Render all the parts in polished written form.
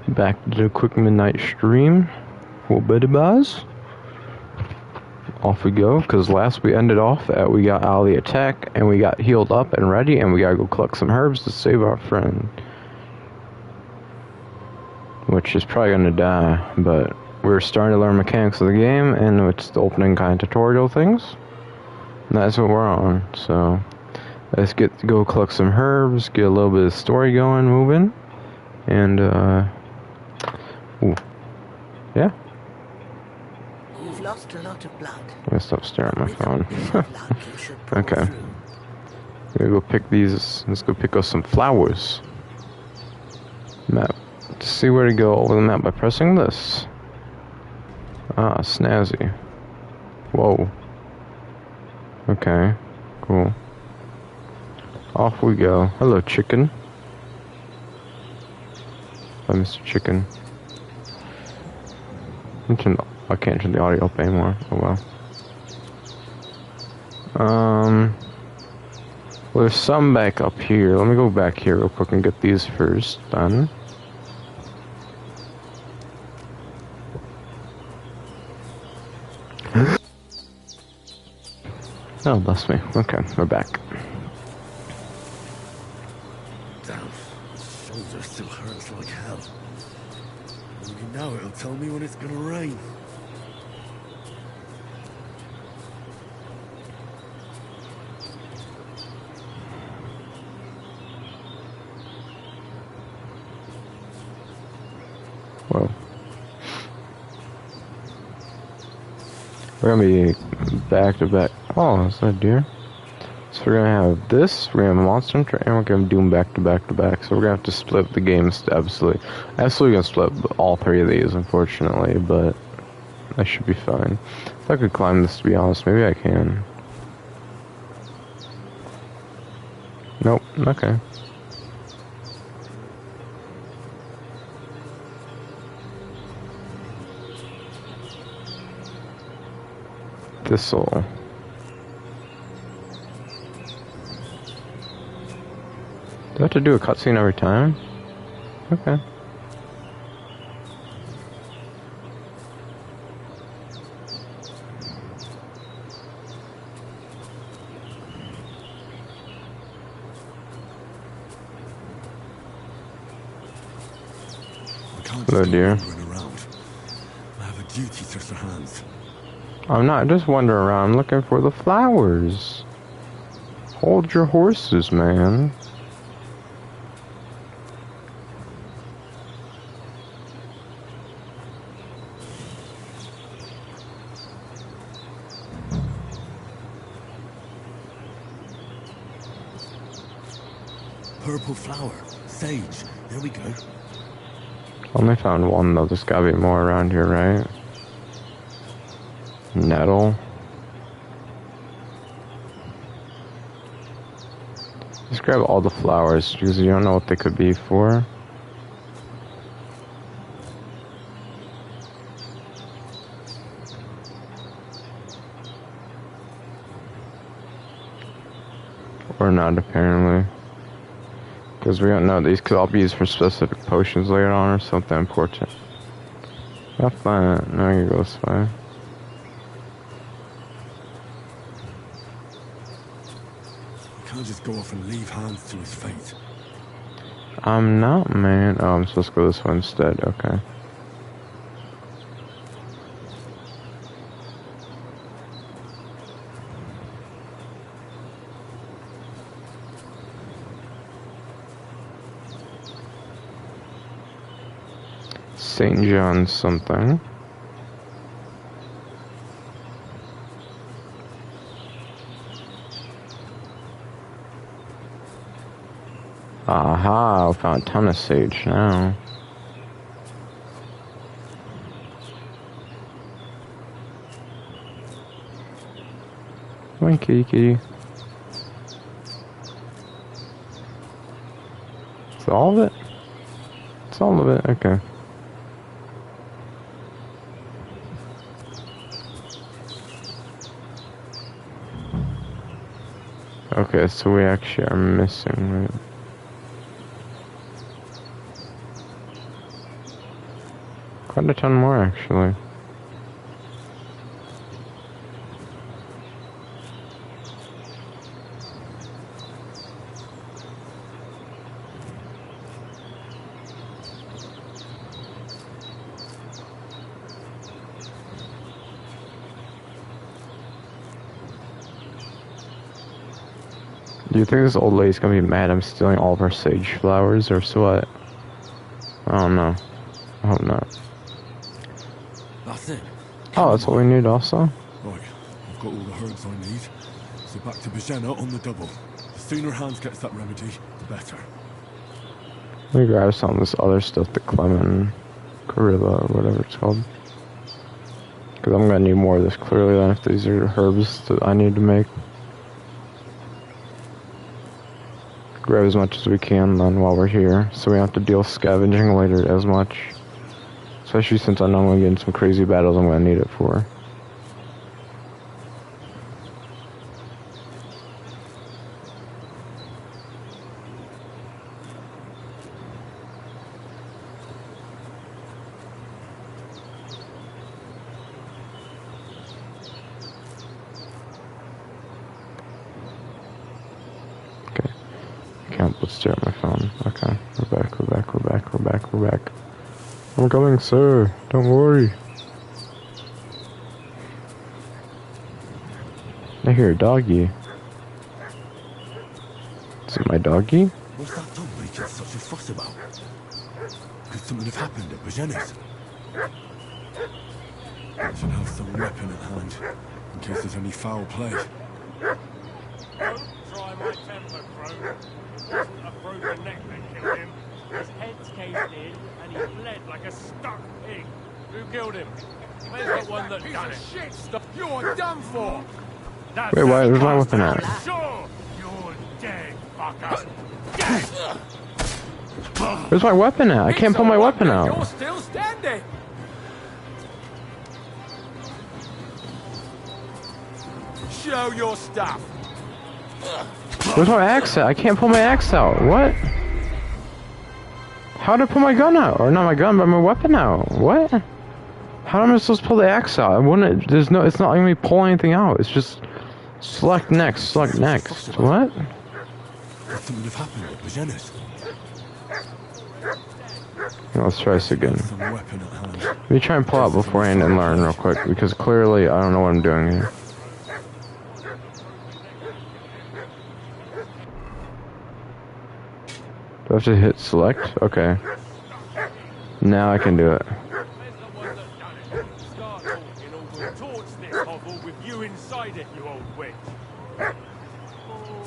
Back to the quick midnight stream. Well, buddy buzz. Off we go, because last we ended off at we got out of the attack, and we got healed up and ready, and we gotta go collect some herbs to save our friend. Which is probably gonna die, but we're starting to learn mechanics of the game, and it's the opening kind of tutorial things. And that's what we're on, so let's go collect some herbs, get a little bit of story going, moving, and ooh, yeah. You've lost a lot of blood. I'm gonna stop staring at my phone. Okay. We're gonna go pick these. Let's go pick up some flowers. Map. To see where to go over the map by pressing this. Ah, snazzy. Whoa. Okay. Cool. Off we go. Hello, chicken. Hi, Mr. Chicken. I can't turn the audio up anymore. Oh well. Well, there's some back up here. Let me go back here real quick and get these first done. Oh, bless me. Okay, we're back. Damn, shoulder still hurts like hell. Maybe now it'll tell me when it's gonna rain. Whoa. We're gonna be back to back. Oh, is that deer? So we're gonna have this, we're gonna have Monster Hunter, and we're gonna do them back to back to back. So we're gonna have to split the games absolutely. Absolutely gonna split all three of these, unfortunately, but I should be fine. If I could climb this, to be honest, maybe I can. Nope, okay. This'll. Do I have to do a cutscene every time? Okay. Hello, dear. I have a duty to Sir Hans. I'm not just wandering around looking for the flowers. Hold your horses, man. Purple flower. Sage. There we go. Only found one though. There's gotta be more around here, right? Nettle. Just grab all the flowers because you don't know what they could be for. Or not, apparently. Because we don't know, these could all be used for specific potions later on or something important. That's fine. No, you go this way. You can't just go off and leave Hans to his fate. I'm not, man. Oh, I'm supposed to go this way instead. Okay. St. John's something. Aha, I found a ton of sage now. Come on, kitty, kitty. It's all of it? It's all of it, okay. Okay, so we actually are missing, right? Quite a ton more, actually. Do you think this old lady's gonna be mad I'm stealing all of her sage flowers, or what? I don't know. I hope not. That's it. Oh, that's what we need also? Right, I've got all the herbs I need. So back to Bajena on the double. The sooner Hans gets that remedy, the better. Let me grab some of this other stuff, the Clement Gorilla, or whatever it's called. Because I'm gonna need more of this clearly than if these are herbs that I need to make. Grab as much as we can then while we're here, so we don't have to deal with scavenging later as much. Especially since I know I'm gonna get in some crazy battles I'm gonna need it for. Can't let's stare at my phone. Okay, we're back, we're back, we're back, we're back, we're back. I'm coming, sir. Don't worry. I hear a doggy. Is it my doggy? What's that dog making such a fuss about? Could something have happened at Bajena's? I should have some weapon at hand, in case there's any foul play. Don't try my temper, Crow. It wasn't a broken neck that killed him. His head's caved in, and he bled like a stuck pig. Who killed him? Where's the one that done it? Shit! Stop! You're done for! That's Wait, why? Where's my weapon at? Sure! You're dead, fucker! Dead! Where's my weapon at? I can't pull my weapon You're out. still standing! Show your stuff! Where's my axe at? I can't pull my axe out. What? How did I pull my gun out? Or not my gun, but my weapon out. What? How am I supposed to pull the axe out? I wouldn't. There's no. It's not letting me pull anything out. It's just select next. Select next. What? Could something have happened at Bajena's? Let's try this again. Some weapon at hand. Let me try and pull out beforehand and learn real quick, because clearly I don't know what I'm doing here. Do I have to hit select? Okay. Now I can do it. Where's the one that done it? Start talking or we'll torch this hovel with you inside it, you old witch.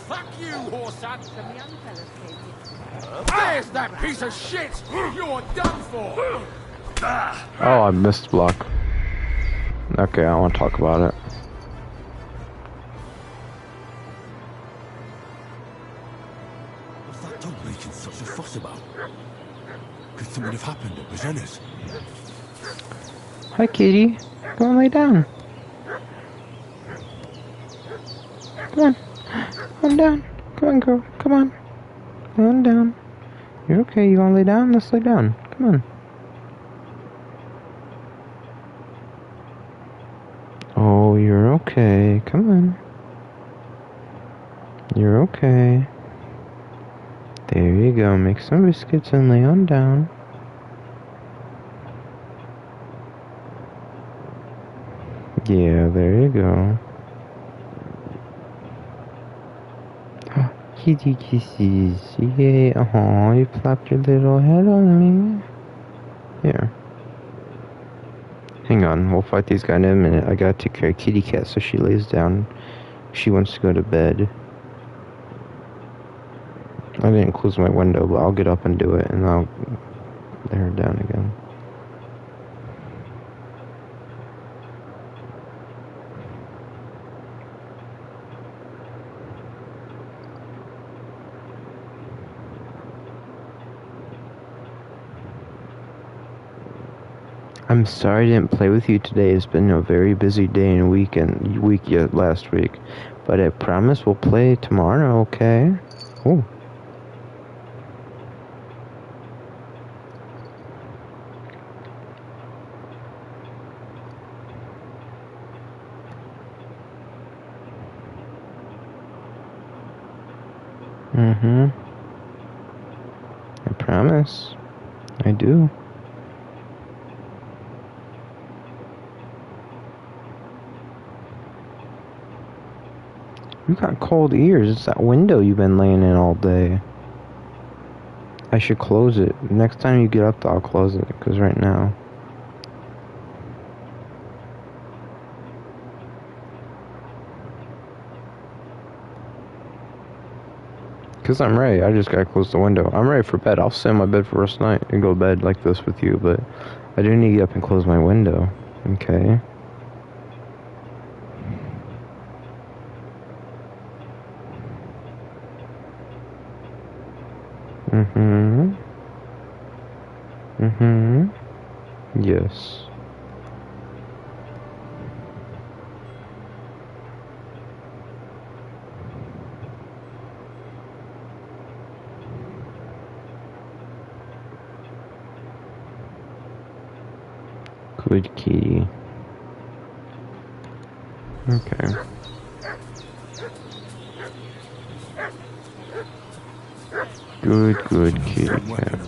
Fuck you, Horsan! Some young fellas came There's that piece of shit! You're done for! Oh, I missed block. Okay, I don't want to talk about it. What's that dog making such a fuss about? Could something have happened at Bajena's? Hi, kitty. Come on, lay down. Come on. Come on down. Come on, girl. Come on. Come on down. You're okay. You want to lay down? Let's lay down. Come on. Oh, you're okay. Come on. You're okay. There you go. Make some biscuits and lay on down. Yeah, there you go. Kitty kisses. Yay. Aw, you clapped your little head on me. Here. Hang on, we'll fight these guys in a minute. I gotta take care of Kitty Cat so she lays down. She wants to go to bed. I didn't close my window, but I'll get up and do it, and I'll lay her down again. I'm sorry I didn't play with you today. It's been a very busy day and week yet last week. But I promise we'll play tomorrow, okay? Oh. Mm-hmm. I promise. I do. You got cold ears. It's that window you've been laying in all day. I should close it. Next time you get up, I'll close it. Because right now... Because I'm ready. I just gotta close the window. I'm ready for bed. I'll sit in my bed for the rest of the night and go to bed like this with you. But I do need to get up and close my window. Okay? Mm-hmm. Mm-hmm. Yes. Good kitty. Okay. Good kitty cat.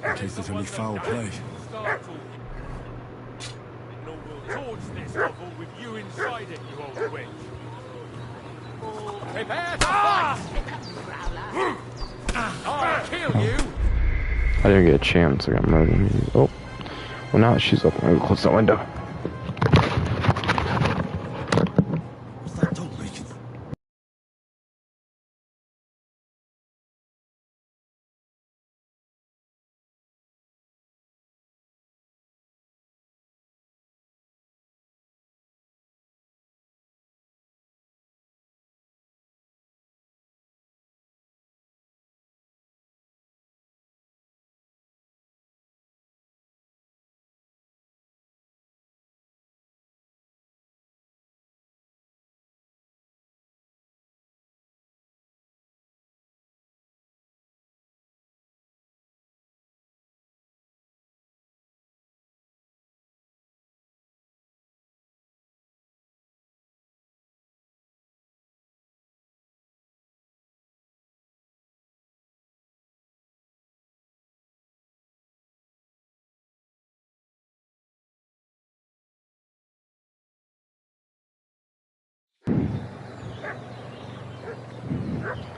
In case there's any foul play. Start talking. And we'll torch this hovel with you inside it, you old witch. Prepare to fight! I'll kill you! I didn't get a chance. I got murdered. Oh. Well, now that she's up, I'm gonna close that window. What's that dog making?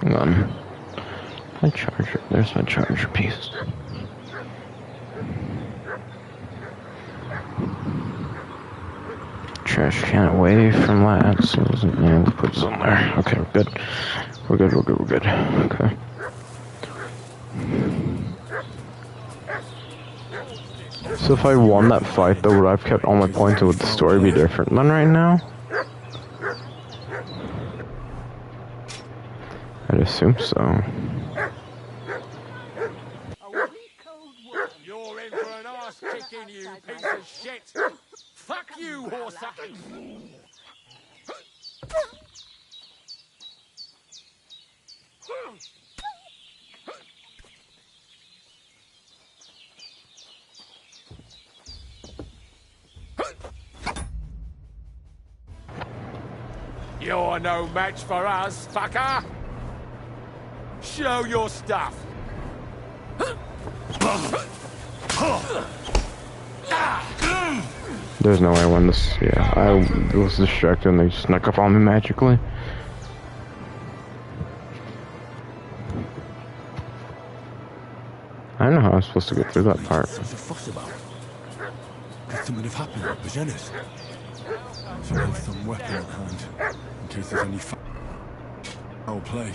Hang on. My charger. There's my charger piece. Trash can away from last. Yeah, we'll put some there. Okay, we're good. We're good. Okay. So if I won that fight, though, would I have kept all my points, and would the story be different than right now? I'd assume so. You're in for an arse kicking, you piece of shit! Fuck you, horsesucker! You're no match for us, fucker! Show your stuff! There's no way I won this. Yeah, I was distracted and they snuck up on me magically. I don't know how I'm supposed to get through that part. What's the fuss about? Could something have happened at Bajenis? Should have some weapon at hand, in case there's any foul play.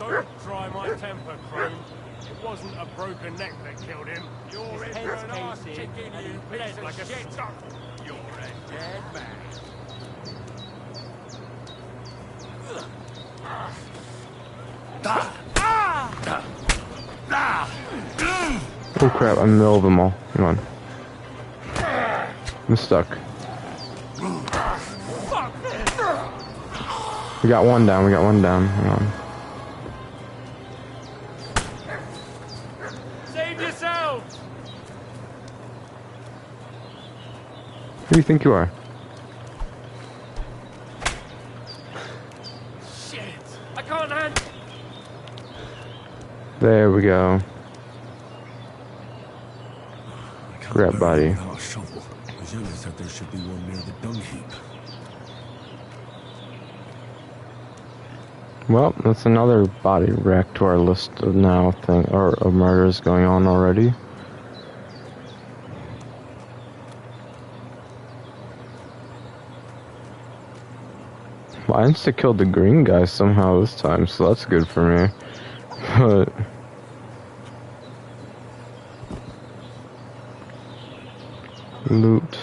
Don't try my temper, crone. It wasn't a broken neck that killed him. You're in for an arse kicking, you bled like a shit. You're a dead man. Oh crap, I'm in the middle of them all. Hang on. I'm stuck. We got one down, Hang on. Save yourself! Who do you think you are? There we go. I can't Grab bury body. it without a shovel. Bajela said there should be one near the dung heap. Well, that's another body wreck to our list of now of murders going on already. Well, I insta-killed the green guy somehow this time, so that's good for me. But loot.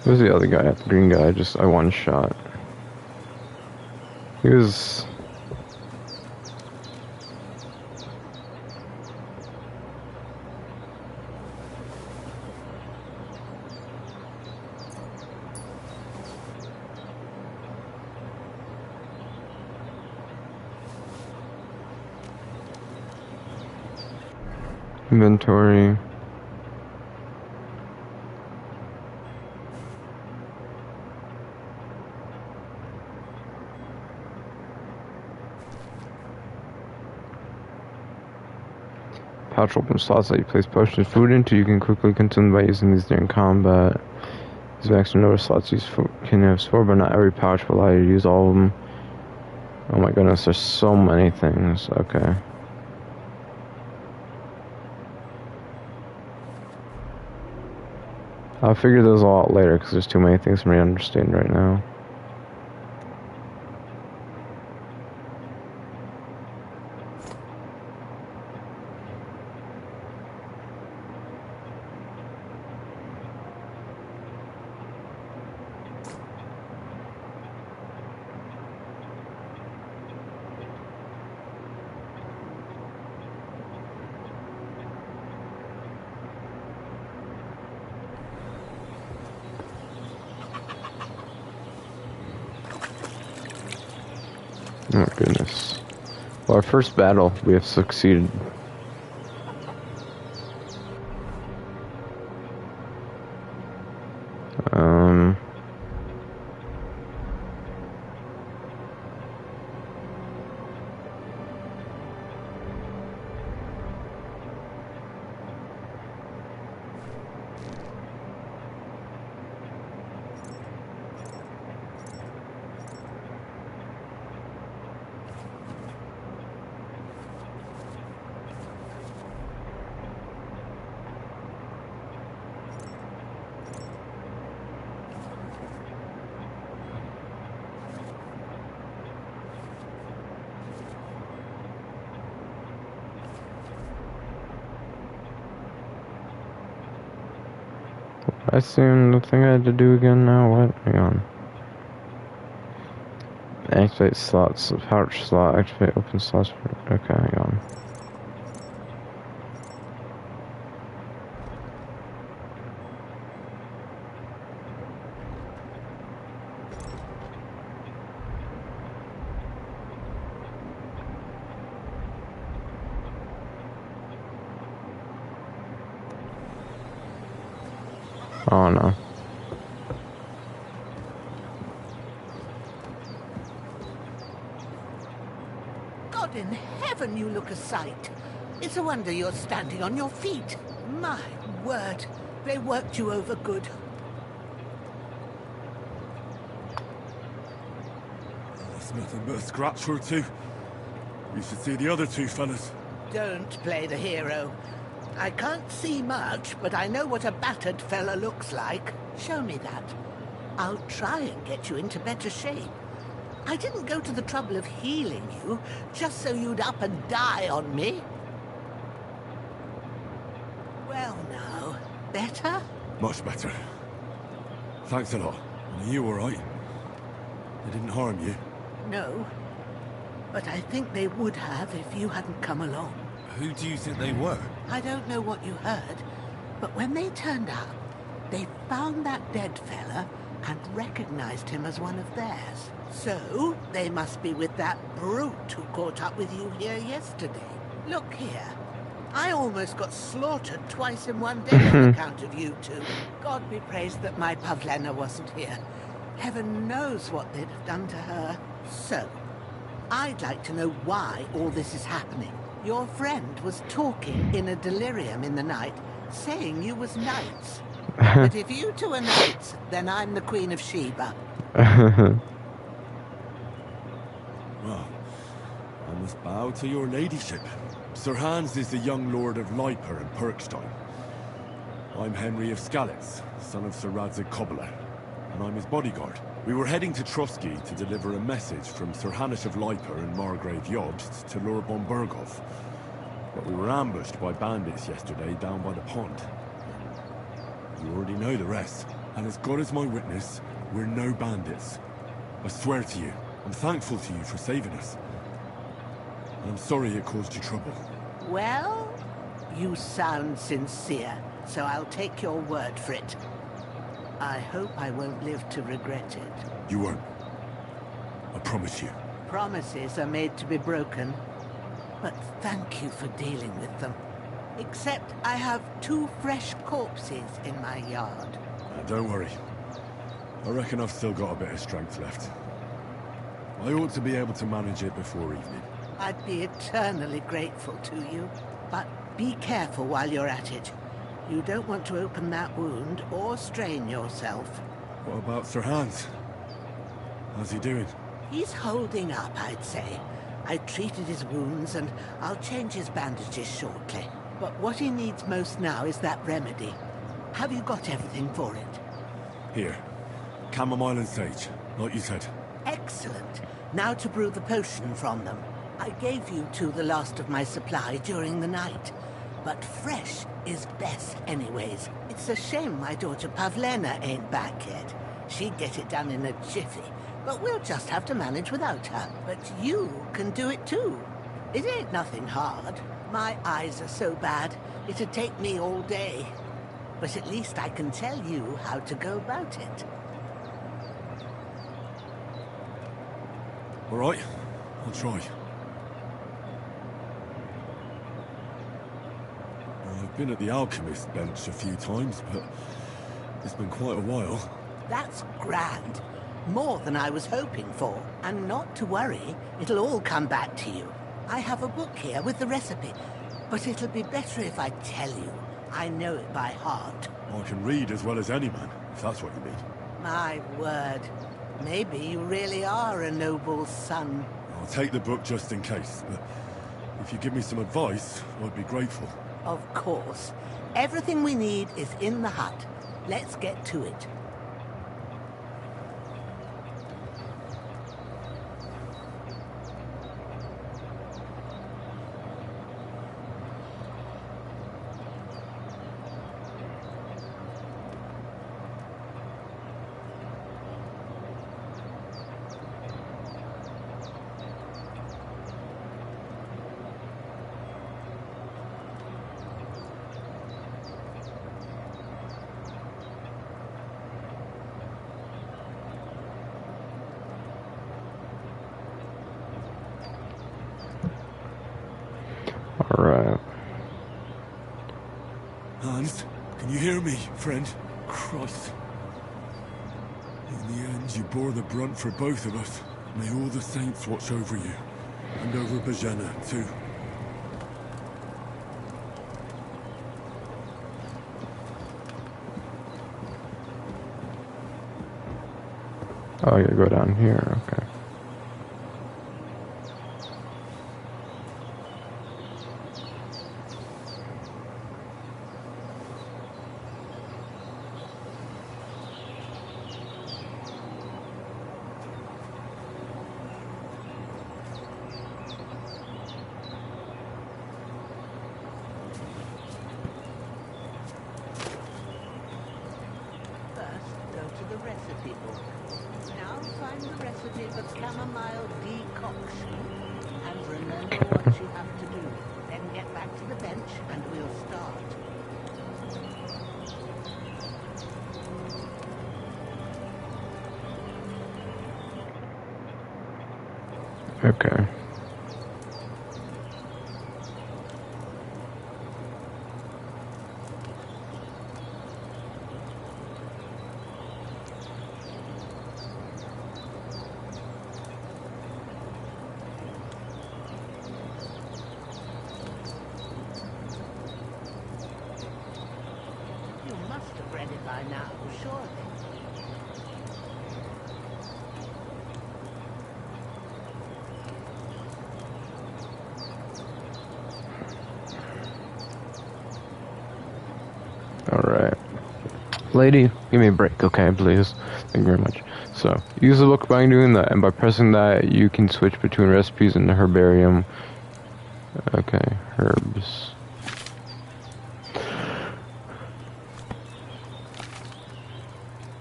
Who's the other guy? The green guy. I one shot. He was. Inventory. Pouch open slots that you place potions and food into. You can quickly consume by using these during combat. These maximum number of slots can have stored, but not every pouch will allow you to use all of them. Oh my goodness, there's so many things. Okay. I'll figure those all out later because there's too many things for me to understand right now. Oh goodness. Well, our first battle, we have succeeded. I assume the thing I had to do again now. What? Hang on. Activate slots. Pouch slot. Activate open slots. Okay, hang on. Oh no. God in heaven, you look a sight. It's a wonder you're standing on your feet. My word, they worked you over good. That's nothing but a scratch or two. You should see the other two fellas. Don't play the hero. I can't see much, but I know what a battered fella looks like. Show me that. I'll try and get you into better shape. I didn't go to the trouble of healing you just so you'd up and die on me. Well now, better? Much better. Thanks a lot. Are you alright? They didn't harm you? No. But I think they would have if you hadn't come along. Who do you think they were? I don't know what you heard, but when they turned up, they found that dead fella and recognized him as one of theirs. So, they must be with that brute who caught up with you here yesterday. Look here. I almost got slaughtered twice in one day on account of you two. God be praised that my Pavlena wasn't here. Heaven knows what they'd have done to her. So, I'd like to know why all this is happening. Your friend was talking in a delirium in the night, saying you was knights. But if you two are knights, then I'm the Queen of Sheba. Well, I must bow to your ladyship. Sir Hans is the young lord of Leiper and Perkstein. I'm Henry of Skalitz, son of Sir Radzig Kobyla, and I'm his bodyguard. We were heading to Trotsky to deliver a message from Sir Hanush of Leiper and Margrave Jobst to Lord von Berghoff. But we were ambushed by bandits yesterday down by the pond. You already know the rest. And as God is my witness, we're no bandits. I swear to you, I'm thankful to you for saving us. And I'm sorry it caused you trouble. Well, you sound sincere, so I'll take your word for it. I hope I won't live to regret it. You won't. I promise you. Promises are made to be broken, but thank you for dealing with them. Except I have 2 fresh corpses in my yard. Don't worry. I reckon I've still got a bit of strength left. I ought to be able to manage it before evening. I'd be eternally grateful to you, but be careful while you're at it. You don't want to open that wound or strain yourself. What about Sir Hans? How's he doing? He's holding up, I'd say. I treated his wounds and I'll change his bandages shortly. But what he needs most now is that remedy. Have you got everything for it? Here. Chamomile and sage, like you said. Excellent. Now to brew the potion from them. I gave you 2 the last of my supply during the night. But fresh is best anyways. It's a shame my daughter Pavlena ain't back yet. She'd get it done in a jiffy. But we'll just have to manage without her. But you can do it too. It ain't nothing hard. My eyes are so bad, it'd take me all day. But at least I can tell you how to go about it. All right, I'll try. I've been at the alchemist bench a few times, but it's been quite a while. That's grand. More than I was hoping for. And not to worry, it'll all come back to you. I have a book here with the recipe, but it'll be better if I tell you. I know it by heart. I can read as well as any man, if that's what you mean. My word. Maybe you really are a noble's son. I'll take the book just in case, but if you give me some advice, I'd be grateful. Of course. Everything we need is in the hut. Let's get to it. Alright. Hans, can you hear me, friend? Christ. In the end, you bore the brunt for both of us. May all the saints watch over you. And over Bajena, too. Oh, you go down here, okay. recipe book. Now find the recipe for chamomile decoction and remember what you have to do. Then get back to the bench and we'll start. Okay. You must have read it by now, surely. Alright. Lady, give me a break, okay, please. Thank you very much. So, use the book by doing that, and by pressing that, you can switch between recipes and the herbarium. Okay, herbs.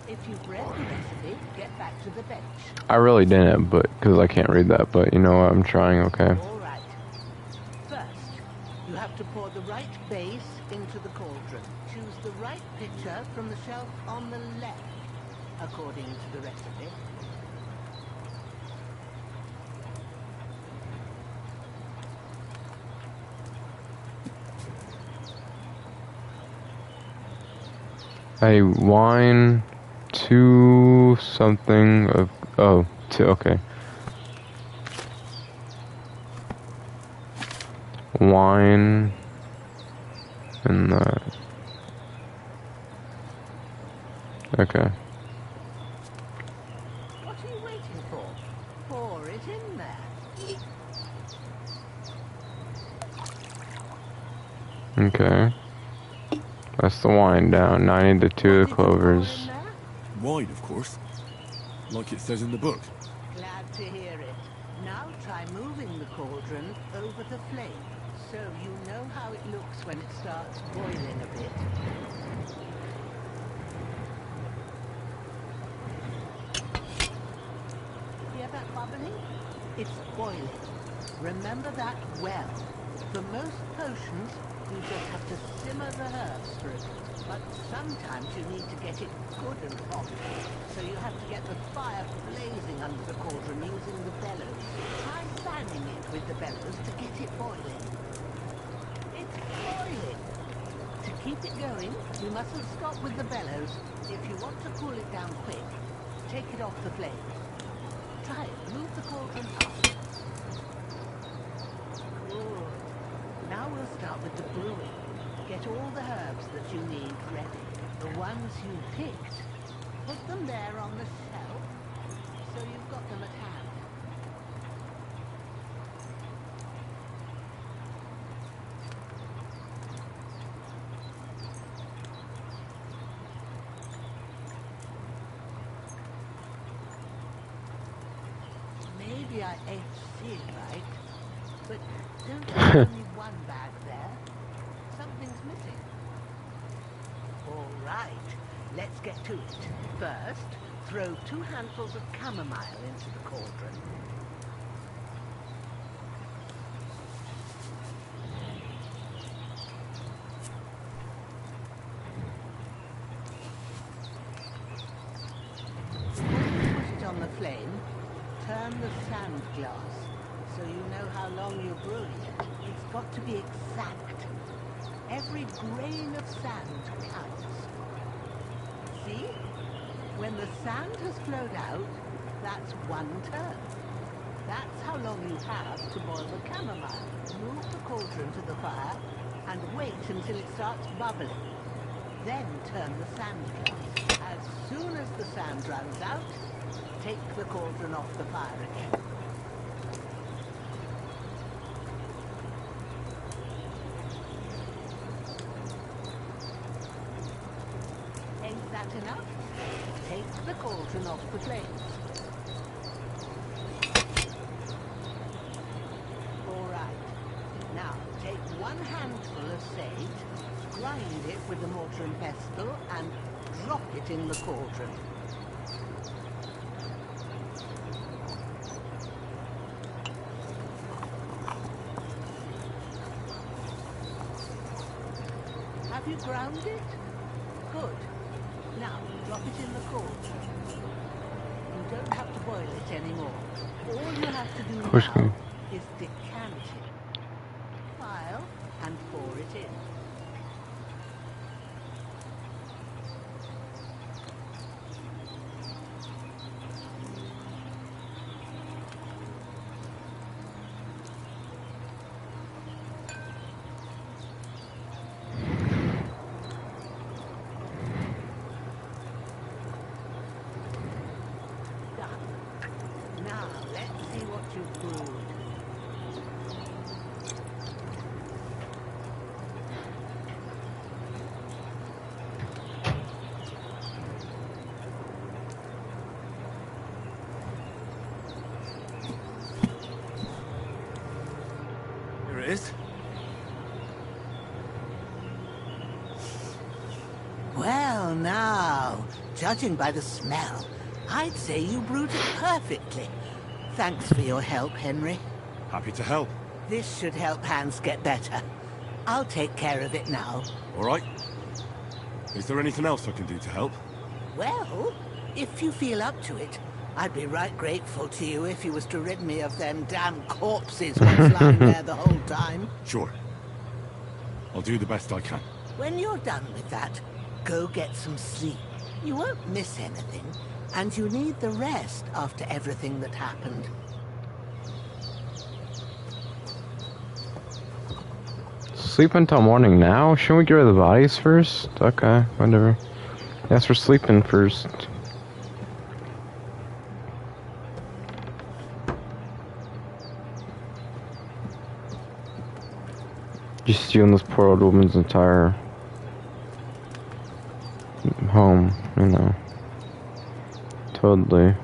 If you've read the recipe, get back to the bench. I really didn't, but, because I can't read that, but you know what, I'm trying, okay. All right. First, you have to pour the right base into the cauldron. Choose the right pitcher from the shelf on the left, according to the recipe. A wine, 2 something of, oh, 2, okay. Wine, and that. Okay. What are you waiting for? Pour it in there. Okay. That's the wine down. Now I need the 2 of the clovers. Wine, of course. Like it says in the book. Glad to hear it. Now try moving the cauldron over the flame, so you know how it looks when it starts boiling a bit. Hear that bubbling? It's boiling. Remember that well. For most potions, you just have to simmer the herbs for a bit. But sometimes you need to get it good and hot. So you have to get the fire blazing under the cauldron using the bellows. Try fanning it with the bellows to get it boiling. It's boiling. To keep it going, you mustn't stop with the bellows. If you want to cool it down quick, take it off the flame. Try it. Move the cauldron up. Good. Now we'll start with the brewing. Get all the herbs that you need ready. The ones you picked. Put them there on the shelf, so you've got them at hand. Maybe I ain't seeing right, but don't there's only one bag there. Something's missing. All right, let's get to it. First, throw 2 handfuls of chamomile into the cauldron. Put it on the flame. Turn the sand glass, so you know how long you're brewing it. It's got to be exact. Every grain of sand counts. See? When the sand has flowed out, that's 1 turn. That's how long you have to boil the chamomile. Move the cauldron to the fire and wait until it starts bubbling. Then turn the sand glass. As soon as the sand runs out, take the cauldron off the fire again. Ain't that enough? Take the cauldron off the flames. All right. Now, take 1 handful of sage, grind it with a mortar and pestle, and drop it in the cauldron. found it? Good. Now, drop it in the cauldron. You don't have to boil it anymore. All you have to do course now you- is decant it. File and pour it in. Done. Now, let's see what you've brewed. Here it is. Well, now, judging by the smell, I'd say you brewed it perfectly. Thanks for your help, Henry. Happy to help. This should help Hans get better. I'll take care of it now. All right. Is there anything else I can do to help? Well, if you feel up to it, I'd be right grateful to you if you was to rid me of them damn corpses what's lying there the whole time. Sure. I'll do the best I can. When you're done with that, go get some sleep. You won't miss anything, and you need the rest after everything that happened. Sleep until morning now? Shouldn't we get rid of the bodies first? Okay, whatever. Yes, we're sleeping first. Just stealing this poor old woman's entire home, you know. Totally.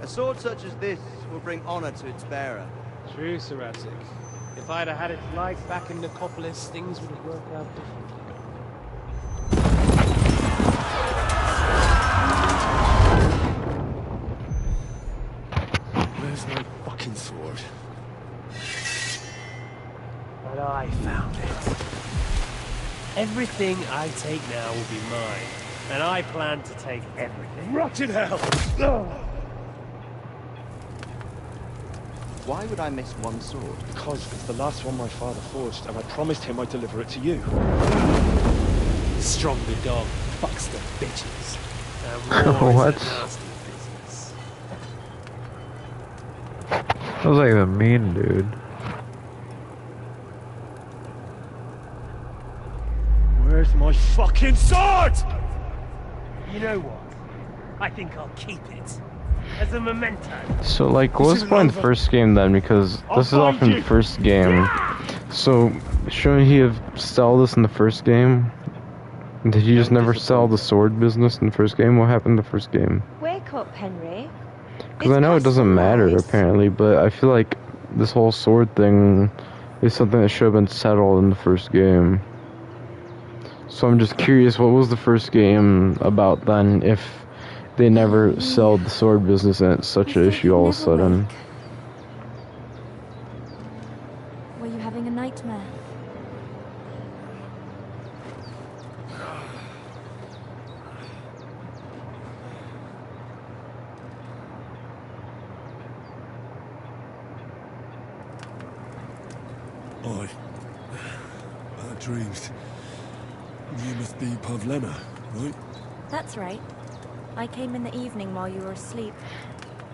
A sword such as this will bring honor to its bearer. True, Sir Isaac. If I'd have had its life back in Nicopolis, things would have worked out differently. Where's my fucking sword? But I found it. Everything I take now will be mine, and I plan to take everything. Rotted hell! Why would I miss one sword? Because it's the last one my father forged, and I promised him I'd deliver it to you. Stronger dog fucks the bitches. And war What? is a nasty business. What does that even mean, dude? Where's my fucking sword? You know what? I think I'll keep it. As a memento. So, like, what was the point of the first game then? Because this is often the first game. So, shouldn't he have sell this in the first game? Did he just never sell the sword business in the first game? What happened in the first game? Wake up, Henry. Because I know it doesn't matter, apparently, but I feel like this whole sword thing is something that should have been settled in the first game. So I'm just curious, what was the first game about then, if they never sell the sword business and it's such an issue all of a sudden? Were you having a nightmare? I dreamed. You must be Pavlena, right? That's right. I came in the evening while you were asleep.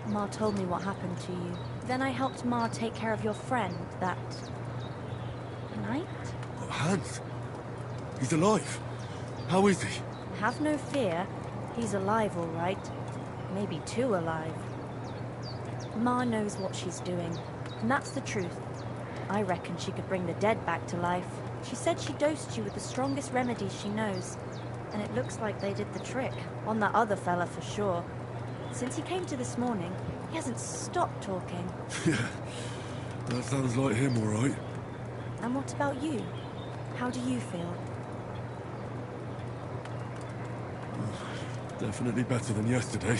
Ma told me what happened to you. Then I helped Ma take care of your friend that night. Oh, Hans. He's alive. How is he? Have no fear. He's alive, all right. Maybe too alive. Ma knows what she's doing, and that's the truth. I reckon she could bring the dead back to life. She said she dosed you with the strongest remedies she knows. And it looks like they did the trick. On that other fella for sure. Since he came to this morning, he hasn't stopped talking. Yeah, that sounds like him, all right. And what about you? How do you feel? Definitely better than yesterday.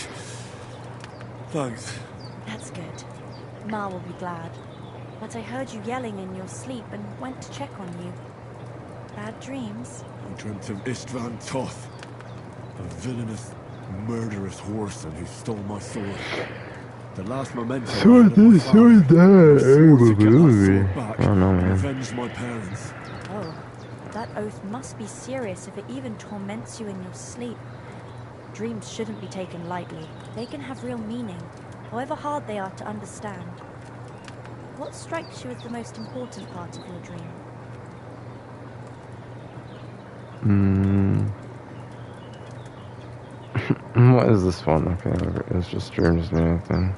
Thanks. That's good. Ma will be glad. But I heard you yelling in your sleep and went to check on you. Bad dreams? I dreamt of Istvan Toth, a villainous, murderous whoreson who stole my sword. The last memento I had of my family. I swore to get that sword back and avenge my parents. Oh, that oath must be serious if it even torments you in your sleep. Dreams shouldn't be taken lightly. They can have real meaning, however hard they are to understand. What strikes you as the most important part of your dream? What is this one? Okay, it's just dreams and anything.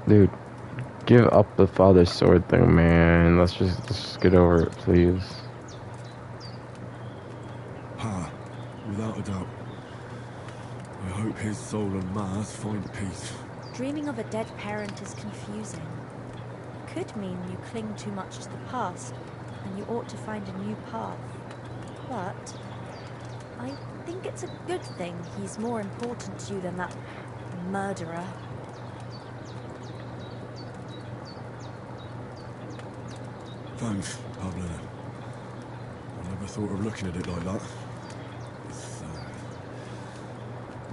Dude, give up the father's sword thing, man. Let's just get over it, please. Pa, without a doubt. I hope his soul and Ma's find peace. Dreaming of a dead parent is confusing. It could mean you cling too much to the past, and you ought to find a new path. But I think it's a good thing he's more important to you than that murderer. Thanks, Pavlina. I never thought of looking at it like that.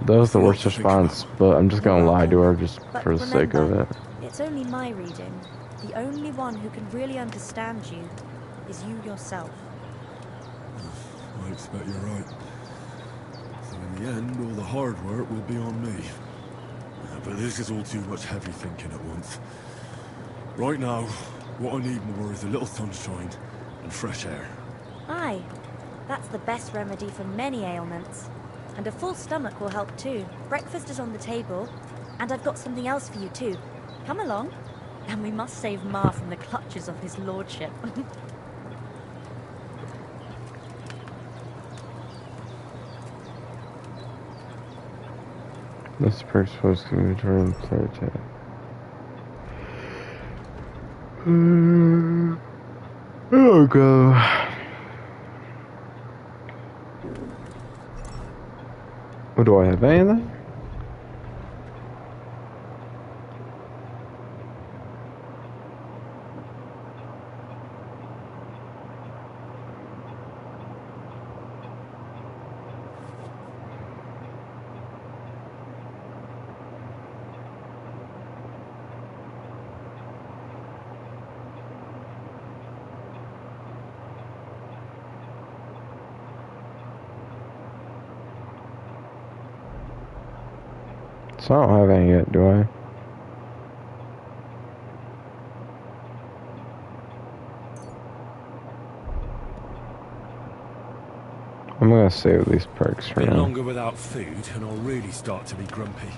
That was the worst response, but I'm just gonna lie to her just But for the sake of remember, it. it's only my reading. The only one who can really understand you is you yourself. I expect you're right. So in the end, all the hard work will be on me. But this is all too much heavy thinking at once. Right now, what I need more is a little sunshine and fresh air. Aye, that's the best remedy for many ailments. And a full stomach will help too. Breakfast is on the table, and I've got something else for you too. Come along, and we must save Ma from the clutches of his lordship. This perk's supposed to be returning player tag. Oh god. What do I have? Anything? So I don't have any yet, do I? I'm gonna save these perks for Been now. longer without food, and I'll really start to be grumpy.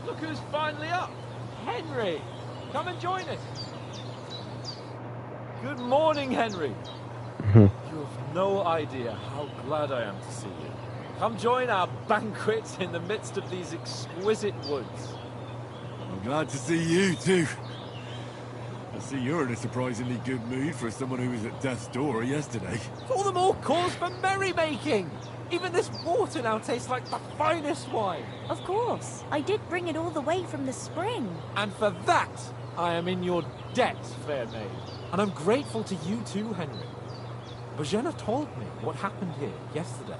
Look who's finally up! Henry! Come and join us! Good morning, Henry! You have no idea how glad I am to see you. Come join our banquet in the midst of these exquisite woods. I'm glad to see you too. I see you're in a surprisingly good mood for someone who was at death's door yesterday. All the more cause for merrymaking! Even this water now tastes like the finest wine. Of course, I did bring it all the way from the spring. And for that, I am in your debt, fair maid. And I'm grateful to you too, Henry. Bojena told me what happened here yesterday.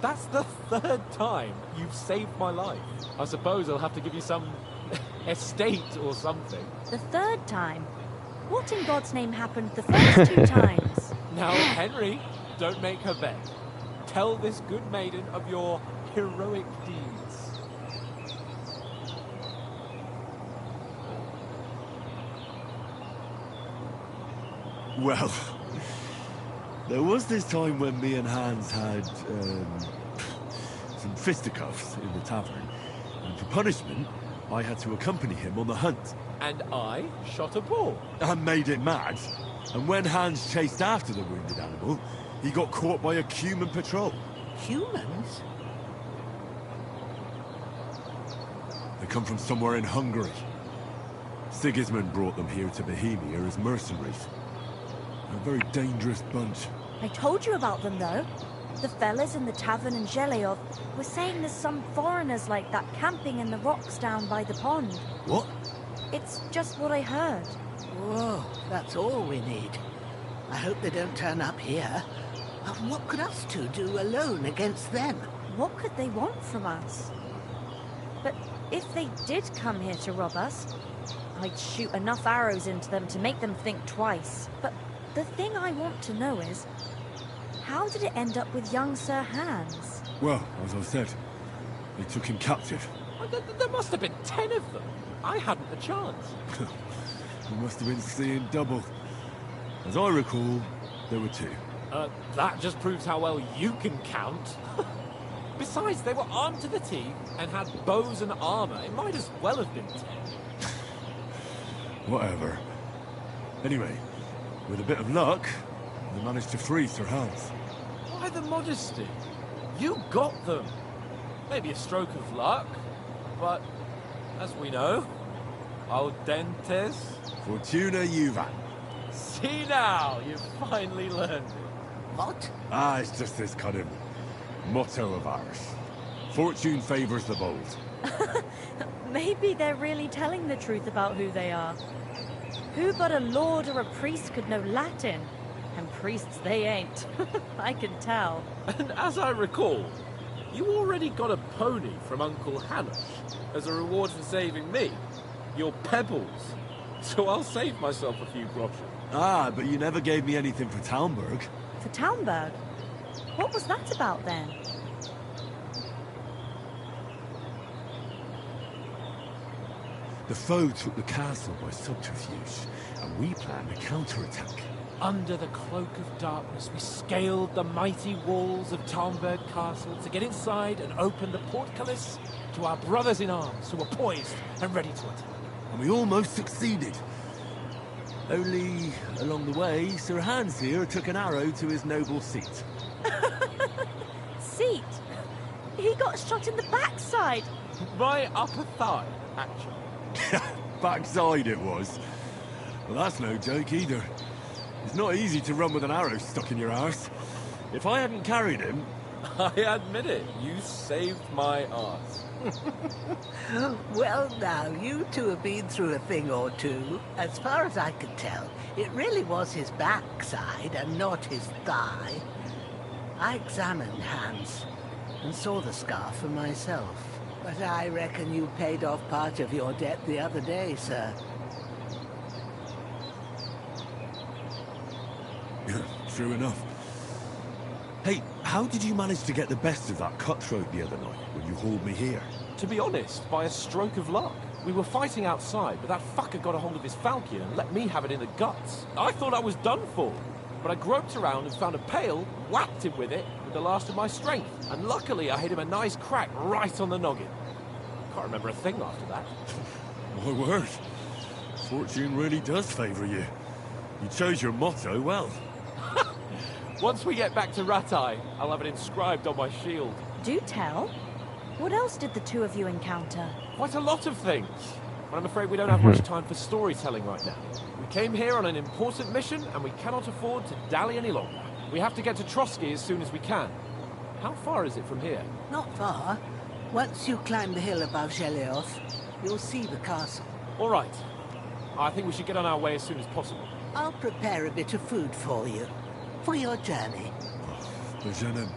That's the third time you've saved my life. I suppose I'll have to give you some estate or something. The third time? What in God's name happened the first two times? Now, Henry, don't make her beg. tell this good maiden of your heroic deeds. Well, there was this time when me and Hans had, some fisticuffs in the tavern, and for punishment, I had to accompany him on the hunt. And I shot a bull. And made it mad. And when Hans chased after the wounded animal, he got caught by a human patrol. Humans? They come from somewhere in Hungary. Sigismund brought them here to Bohemia as mercenaries. A very dangerous bunch. I told you about them, though. The fellas in the tavern in Zheleov were saying there's some foreigners like that camping in the rocks down by the pond. What? It's just what I heard. Whoa, that's all we need. I hope they don't turn up here. And what could us two do alone against them? What could they want from us? But if they did come here to rob us, I'd shoot enough arrows into them to make them think twice. But the thing I want to know is, how did it end up with young Sir Hans? Well, as I said, they took him captive. There must have been 10 of them. I hadn't a chance. You must have been seeing double. As I recall, there were 2. That just proves how well you can count. Besides, they were armed to the teeth and had bows and armor. It might as well have been 10. Whatever. Anyway, with a bit of luck, they managed to free Sir Hans. Why the modesty? You got them. Maybe a stroke of luck, but as we know, audentes. Fortuna Juvat. See now, you've finally learned it. What? Ah, it's just this kind of motto of ours. Fortune favors the bold. Maybe they're really telling the truth about who they are. Who but a lord or a priest could know Latin? And priests they ain't. I can tell. And as I recall, you already got a pony from Uncle Hanosh as a reward for saving me. Your pebbles. So I'll save myself a few groschen. Ah, but you never gave me anything for Talmberg. For Talmberg? What was that about then? The foe took the castle by subterfuge, and we planned a counterattack. Under the cloak of darkness, we scaled the mighty walls of Talmberg Castle to get inside and open the portcullis to our brothers in arms who were poised and ready to attack. And we almost succeeded. Only, along the way, Sir Hans here took an arrow to his noble seat. Seat? He got shot in the backside. My upper thigh, actually. Backside it was. Well, that's no joke either. It's not easy to run with an arrow stuck in your arse. If I hadn't carried him... I admit it, you saved my arse. Well, now, you two have been through a thing or two. As far as I could tell, it really was his backside and not his thigh. I examined Hans and saw the scar for myself. But I reckon you paid off part of your debt the other day, sir. True enough. Hey, how did you manage to get the best of that cutthroat the other night when you hauled me here? To be honest, by a stroke of luck. We were fighting outside, but that fucker got a hold of his falchion and let me have it in the guts. I thought I was done for, but I groped around and found a pail, whacked him with it with the last of my strength, and luckily I hit him a nice crack right on the noggin. Can't remember a thing after that. My word. Fortune really does favor you. You chose your motto well. Once we get back to Ratai, I'll have it inscribed on my shield. Do tell. What else did the two of you encounter? Quite a lot of things. But I'm afraid we don't have much time for storytelling right now. We came here on an important mission, and we cannot afford to dally any longer. We have to get to Trotsky as soon as we can. How far is it from here? Not far. Once you climb the hill above Zheleov, you'll see the castle. All right. I think we should get on our way as soon as possible. I'll prepare a bit of food for you. For your journey. Eugene,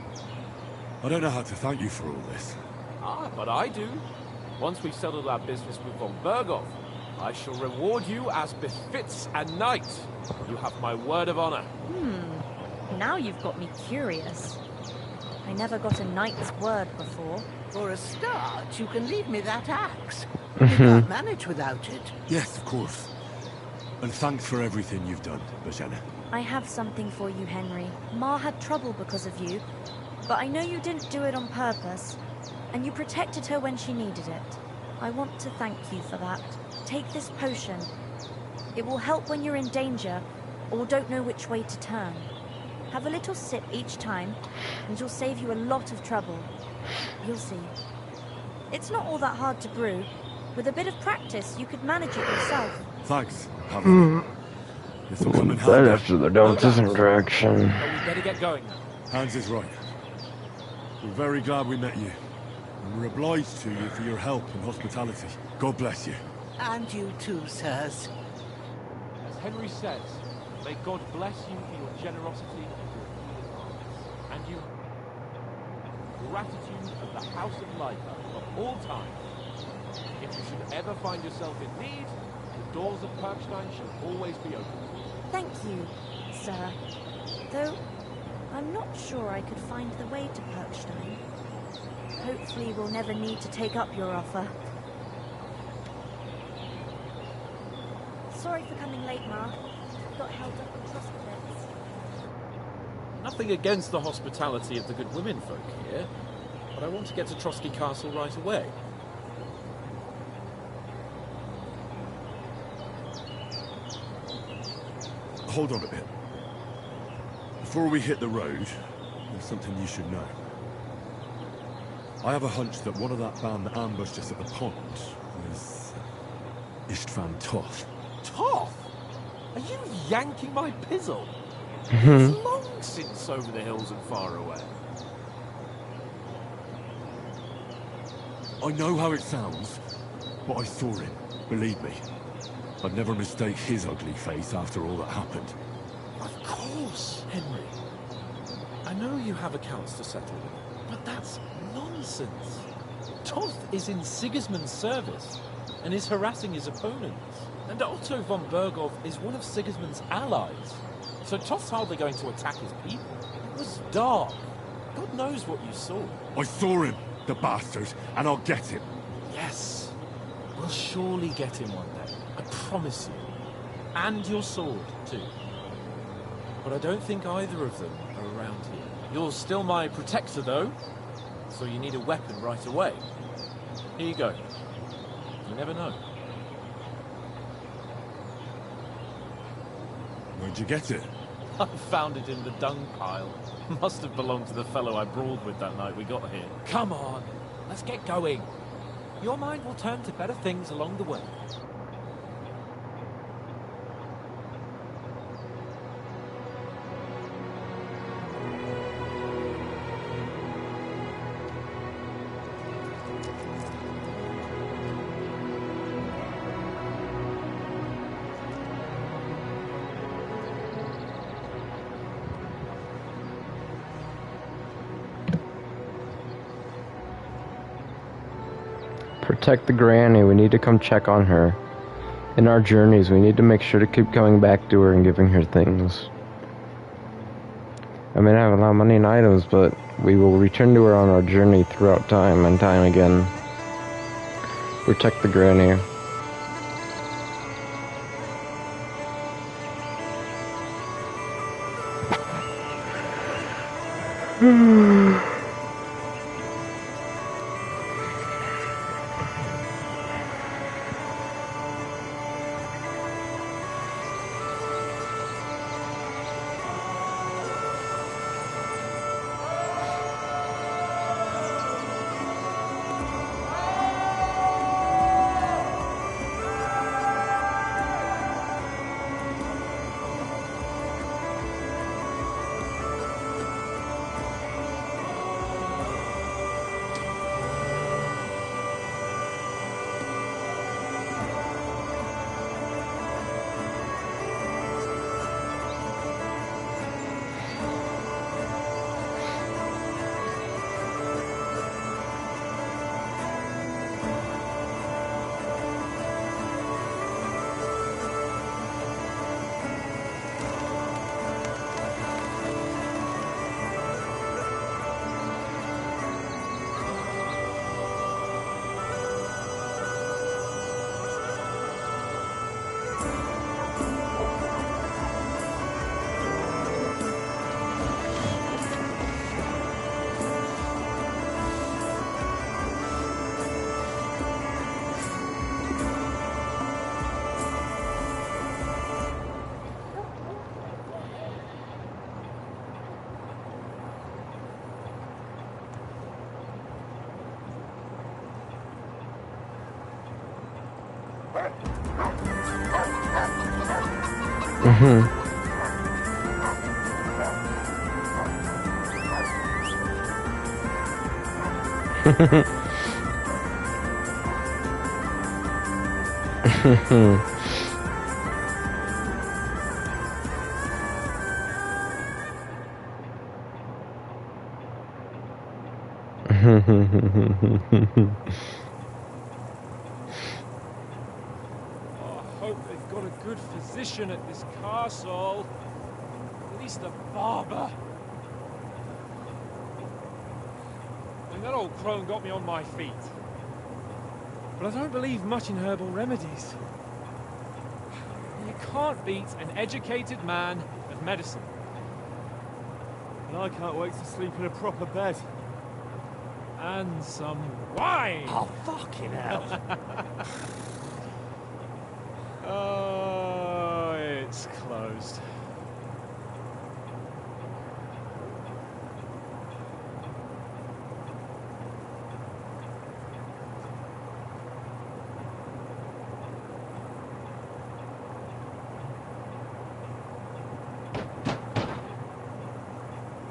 I don't know how to thank you for all this. Ah, but I do. Once we've settled our business with von Berghoff, I shall reward you as befits a knight. You have my word of honor. Now you've got me curious. I never got a knight's word before. For a start, you can leave me that axe. We can't manage without it. Yes, of course. And thanks for everything you've done, Bajana. I have something for you, Henry. Ma had trouble because of you, but I know you didn't do it on purpose, and you protected her when she needed it. I want to thank you for that. Take this potion. It will help when you're in danger or don't know which way to turn. Have a little sip each time, and it'll save you a lot of trouble. You'll see. It's not all that hard to brew. With a bit of practice, you could manage it yourself. Thanks, Pavel. This will come in That handy. after the doctor's interaction. But we better get going now. Hans is right. We're very glad we met you. And we're obliged to you for your help and hospitality. God bless you. And you too, sirs. As Henry says, may God bless you for your generosity and your healing hearts. And you gratitude of the House of Lifer of all time. If you should ever find yourself in need, the doors of Perkstein shall always be open. Thank you, sir. Though, I'm not sure I could find the way to Perkstein. Hopefully we'll never need to take up your offer. Sorry for coming late, Ma. Got held up in trust bits. Nothing against the hospitality of the good women folk here, but I want to get to Trotsky Castle right away. Hold on a bit. Before we hit the road, there's something you should know. I have a hunch that one of that band that ambushed us at the pond was Istvan Toth. Toth? Are you yanking my pizzle? It's long since over the hills and far away. I know how it sounds, but I saw him, believe me. I'd never mistake his ugly face after all that happened. Of course, Henry. I know you have accounts to settle with, but that's nonsense. Toth is in Sigismund's service and is harassing his opponents. And Otto von Berghoff is one of Sigismund's allies. So Toth's hardly going to attack his people. It was dark. God knows what you saw. I saw him, the bastard, and I'll get him. Yes. We'll surely get him one day. I promise you. And your sword, too. But I don't think either of them are around here. You're still my protector, though. So you need a weapon right away. Here you go. You never know. Where'd you get it? I found it in the dung pile. Must have belonged to the fellow I brawled with that night we got here. Come on, let's get going. Your mind will turn to better things along the way. Protect the granny. We need to come check on her. In our journeys, we need to make sure to keep coming back to her and giving her things. I mean, I have a lot of money and items, but we will return to her on our journey throughout time and time again. Protect the granny. I hope they've got a good physician at this castle. At least a barber. I mean, that old crone got me on my feet. But I don't believe much in herbal remedies. You can't beat an educated man of medicine. And I can't wait to sleep in a proper bed. And some wine! Oh, fucking hell. Oh, it's closed.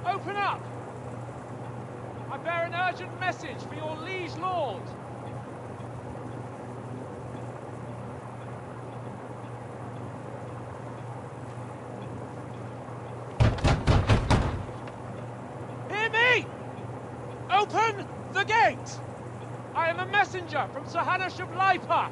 Open up! I bear an urgent message for your liege lord. Hear me! Open the gate! I am a messenger from Sir Hanush of Lipa.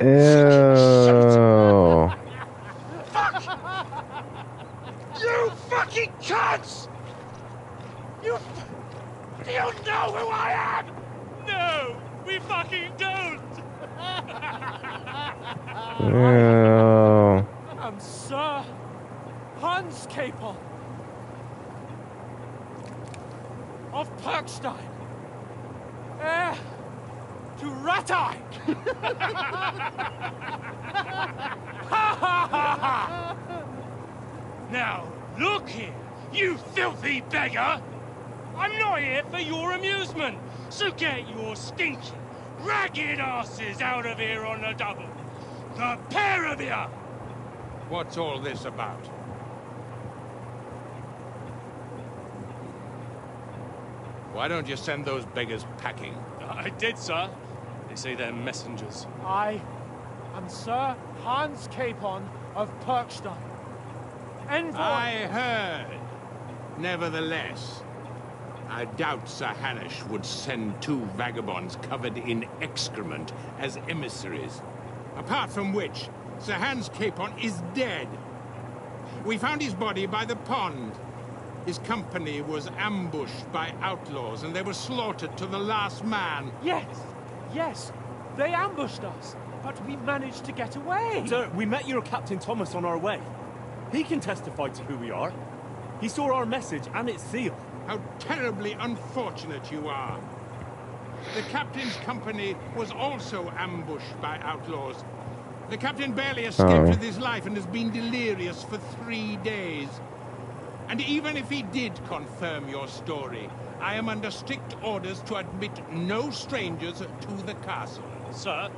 Ew. You fucking cunts! Do you know who I am? No, we fucking don't! Ew. I'm Sir Hans Capon of Perkstein, heir to Ratai. Now, look here, you filthy beggar! I'm not here for your amusement, so get your stinking, ragged asses out of here on the double. The pair of you! What's all this about? Why don't you send those beggars packing? I did, sir. They say they're messengers. I am Sir Hans Capon of Perkstein. Envoy... I heard. Nevertheless, I doubt Sir Hanush would send two vagabonds covered in excrement as emissaries. Apart from which, Sir Hans Capon is dead. We found his body by the pond. His company was ambushed by outlaws, and they were slaughtered to the last man. Yes, they ambushed us, but we managed to get away. Sir, we met your Captain Thomas on our way. He can testify to who we are. He saw our message and its seal. How terribly unfortunate you are. The captain's company was also ambushed by outlaws. The captain barely escaped with his life and has been delirious for 3 days. And even if he did confirm your story, I am under strict orders to admit no strangers to the castle. Sir,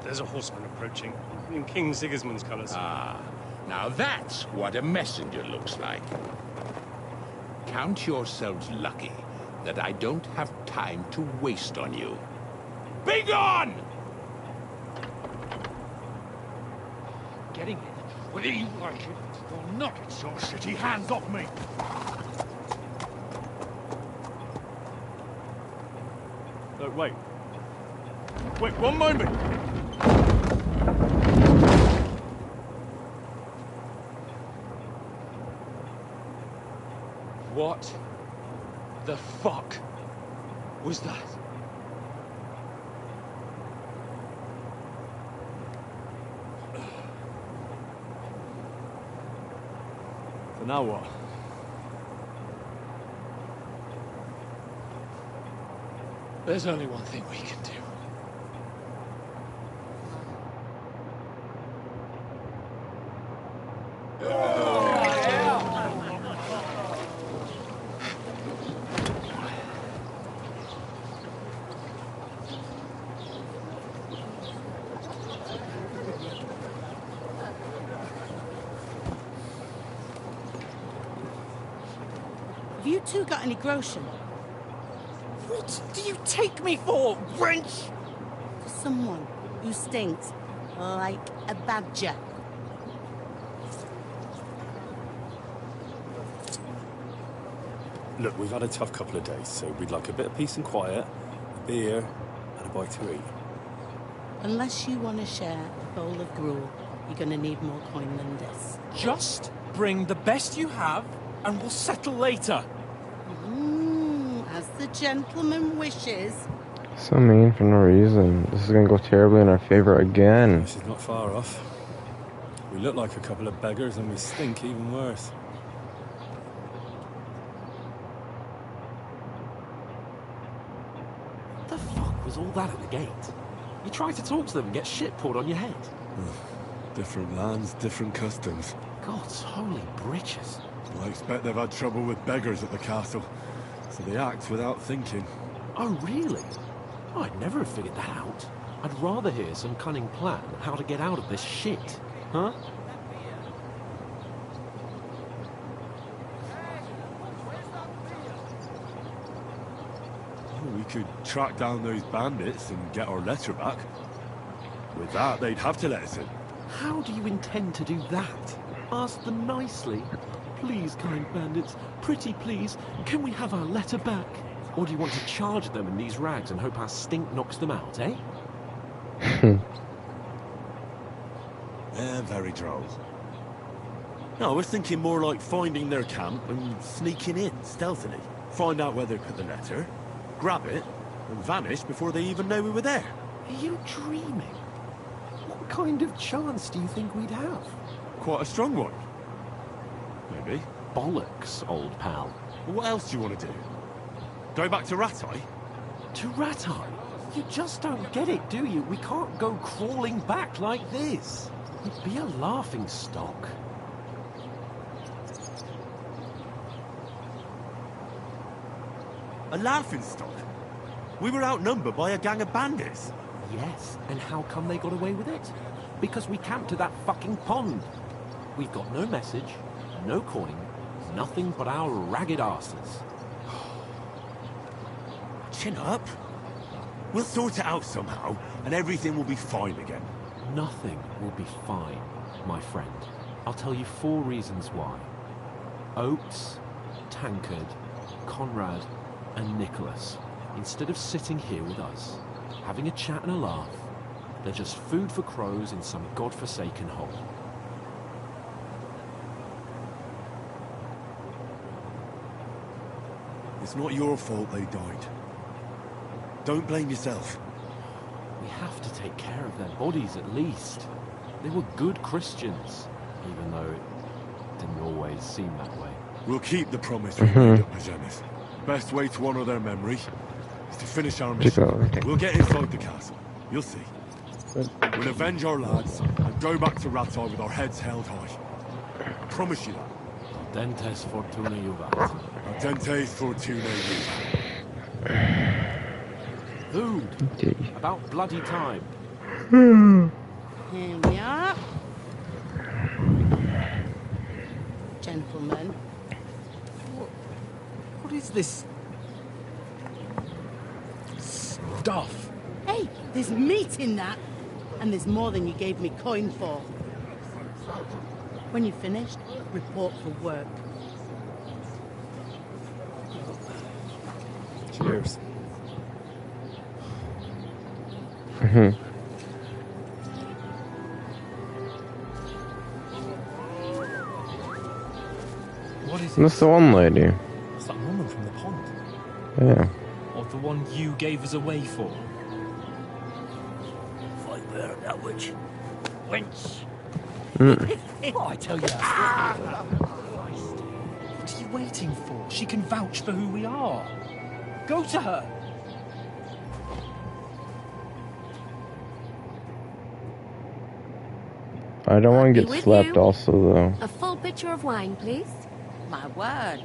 there's a horseman approaching in King Sigismund's colours. Ah, now that's what a messenger looks like. Count yourselves lucky that I don't have time to waste on you. Be gone! Getting in, whether you like it or not, it's your city. Hands off me! No, wait. Wait, one moment! What the fuck was that? So now what? There's only one thing we can do. Have you two got any groschen? What do you take me for, wench? For someone who stinks like a badger. Look, we've had a tough couple of days, so we'd like a bit of peace and quiet, a beer, and a bite to eat. Unless you want to share a bowl of gruel, you're going to need more coin than this. Just bring the best you have, and we'll settle later. As the gentleman wishes. So mean for no reason. This is gonna go terribly in our favor again. This is not far off. We look like a couple of beggars, and we stink even worse. What the fuck was all that at the gate? You try to talk to them and get shit poured on your head. Different lands, different customs. God's holy britches. I expect they've had trouble with beggars at the castle, so they act without thinking. Oh, really? I'd never have figured that out. I'd rather hear some cunning plan how to get out of this shit. Huh? We could track down those bandits and get our letter back. With that, they'd have to let us in. How do you intend to do that? Ask them nicely. Please, kind bandits, pretty please, can we have our letter back? Or do you want to charge them in these rags and hope our stink knocks them out, eh? Very droll. No, I was thinking more like finding their camp and sneaking in stealthily. Find out where they put the letter, grab it, and vanish before they even know we were there. Are you dreaming? What kind of chance do you think we'd have? Quite a strong one. Maybe. Bollocks, old pal. Well, what else do you want to do? Go back to Ratai? To Ratai? You just don't get it, do you? We can't go crawling back like this. It'd be a laughing stock. A laughing stock? We were outnumbered by a gang of bandits. Yes, and how come they got away with it? Because we camped to that fucking pond. We've got no message, no coin, nothing but our ragged asses. Chin up. We'll sort it out somehow, and everything will be fine again. Nothing will be fine, my friend. I'll tell you 4 reasons why. Oates, Tankard, Conrad, and Nicholas, instead of sitting here with us, having a chat and a laugh, they're just food for crows in some godforsaken hole. It's not your fault they died. Don't blame yourself. We have to take care of their bodies at least. They were good Christians, even though it didn't always seem that way. We'll keep the promise we made up, Magenis. Best way to honor their memory is to finish our mission. We'll get inside the castle. You'll see. We'll avenge our lads and go back to Ratai with our heads held high. I promise you that. Dentes fortuna juvat. Dentes fortuna juvat. Food. About bloody time. Here we are. Gentlemen. What is this stuff? Hey, there's meat in that. And there's more than you gave me coin for. When you're finished, report for work. Cheers. What is That's the one lady. It's that woman from the pond. Yeah. Or the one you gave us away for? Fight bear, that witch. Wench. Oh, I tell you. What are you waiting for? She can vouch for who we are. Go to her. I don't want to Be get with slapped you. also, though. A full pitcher of wine, please. My word,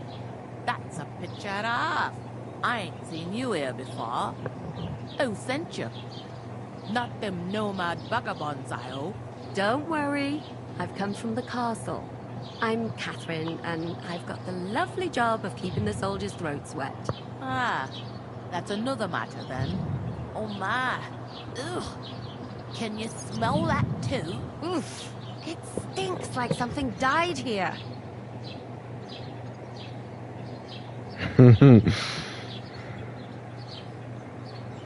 that's a picture and a half. I ain't seen you here before. Who sent you? Not them nomad vagabonds, I hope. Don't worry. I've come from the castle. I'm Catherine, and I've got the lovely job of keeping the soldiers' throats wet. Ah, that's another matter then. Oh my. Ugh. Can you smell that too? Oof. It stinks like something died here.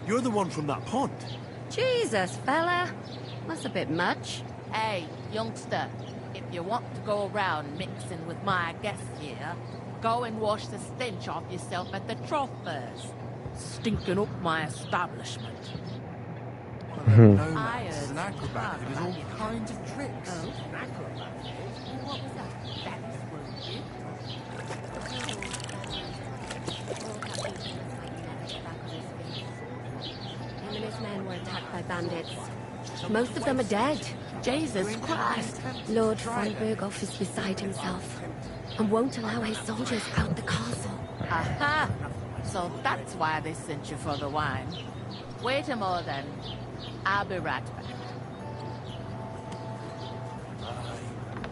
You're the one from that pond. Jesus, fella. That's a bit much. Hey, youngster, if you want to go around mixing with my guests here, go and wash the stench off yourself at the trough first. Stinking up my establishment. I heard an acrobat who does all kinds of tricks. Oh, an acrobat? What was that? That was you. Him and his men were attacked by bandits. Most of them are dead. Jesus Christ! Lord von Berghoff is beside himself and won't allow his soldiers out the castle. Aha! So that's why they sent you for the wine. Wait a moment then. I'll be right back.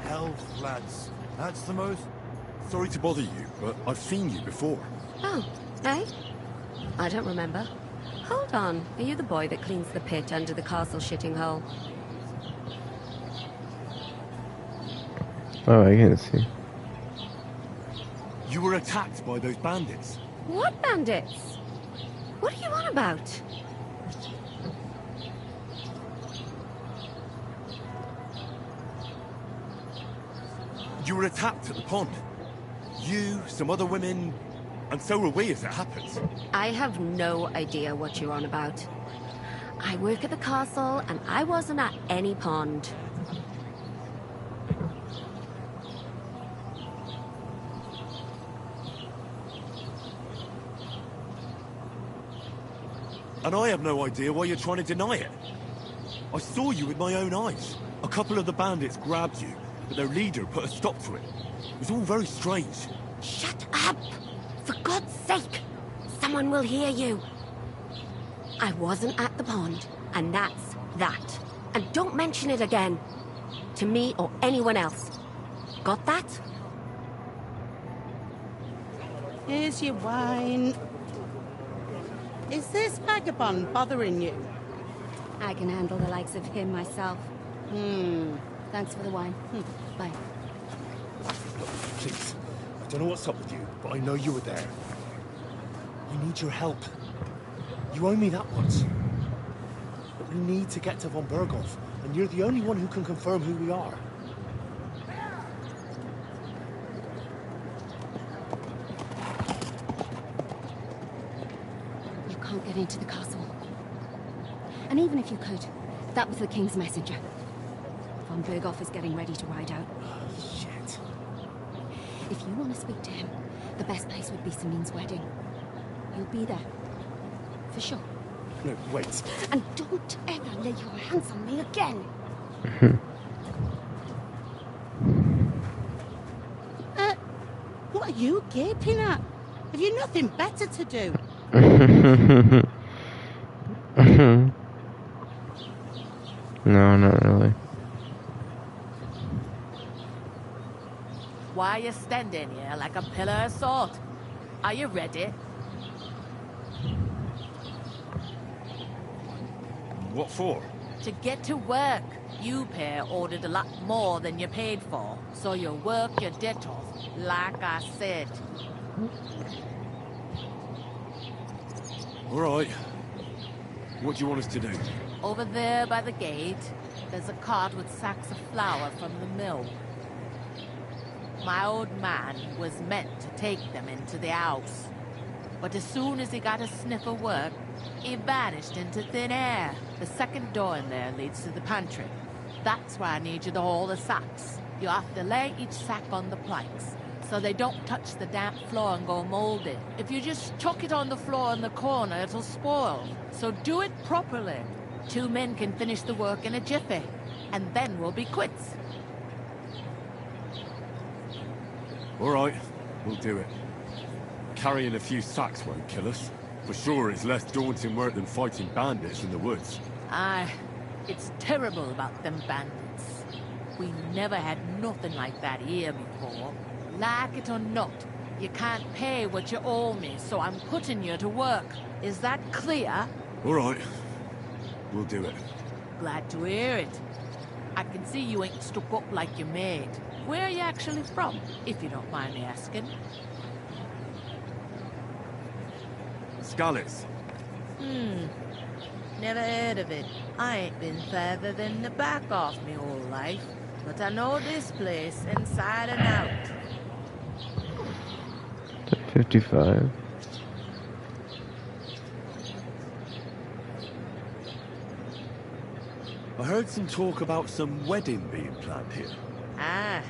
Health, lads. That's the most... Sorry to bother you, but I've seen you before. Oh, eh? I don't remember. Hold on. Are you the boy that cleans the pit under the castle shitting hole? Oh, I can see. You were attacked by those bandits. What bandits? What are you on about? You were attacked at the pond. You, some other women, and so were we as it happens. I have no idea what you're on about. I work at the castle, and I wasn't at any pond. And I have no idea why you're trying to deny it. I saw you with my own eyes. A couple of the bandits grabbed you, but their leader put a stop to it. It was all very strange. Shut up! For God's sake! Someone will hear you. I wasn't at the pond, and that's that. And don't mention it again. To me or anyone else. Got that? Here's your wine. Is this vagabond bothering you? I can handle the likes of him myself. Thanks for the wine. Bye. Please, I don't know what's up with you, but I know you were there. I need your help. You owe me that once. But we need to get to von Berghoff, and you're the only one who can confirm who we are. You can't get into the castle. And even if you could, that was the King's messenger. Von Berghoff is getting ready to ride out. Shit. If you want to speak to him, the best place would be Samine's wedding. He'll be there. For sure. No, wait. And don't ever lay your hands on me again. What are you gaping at? Have you nothing better to do? No, not really. Why are you standing here like a pillar of salt? Are you ready? What for? To get to work. You pair ordered a lot more than you paid for, so you work your debt off, like I said. All right. What do you want us to do? Over there by the gate, there's a cart with sacks of flour from the mill. My old man was meant to take them into the house. But as soon as he got a sniff of work, he vanished into thin air. The second door in there leads to the pantry. That's where I need you to haul the sacks. You have to lay each sack on the planks, so they don't touch the damp floor and go moldy. If you just chuck it on the floor in the corner, it'll spoil. So do it properly. 2 men can finish the work in a jiffy. and then we'll be quits. All right, we'll do it. Carrying a few sacks won't kill us. For sure, it's less daunting work than fighting bandits in the woods. Aye, it's terrible about them bandits. We never had nothing like that here before. Like it or not, you can't pay what you owe me, so I'm putting you to work. Is that clear? All right, we'll do it. Glad to hear it. I can see you ain't stuck up like you made. Where are you actually from, if you don't mind me asking? Scalets. Never heard of it. I ain't been further than the back off me whole life. But I know this place inside and out. 55. I heard some talk about some wedding being planned here. Ah,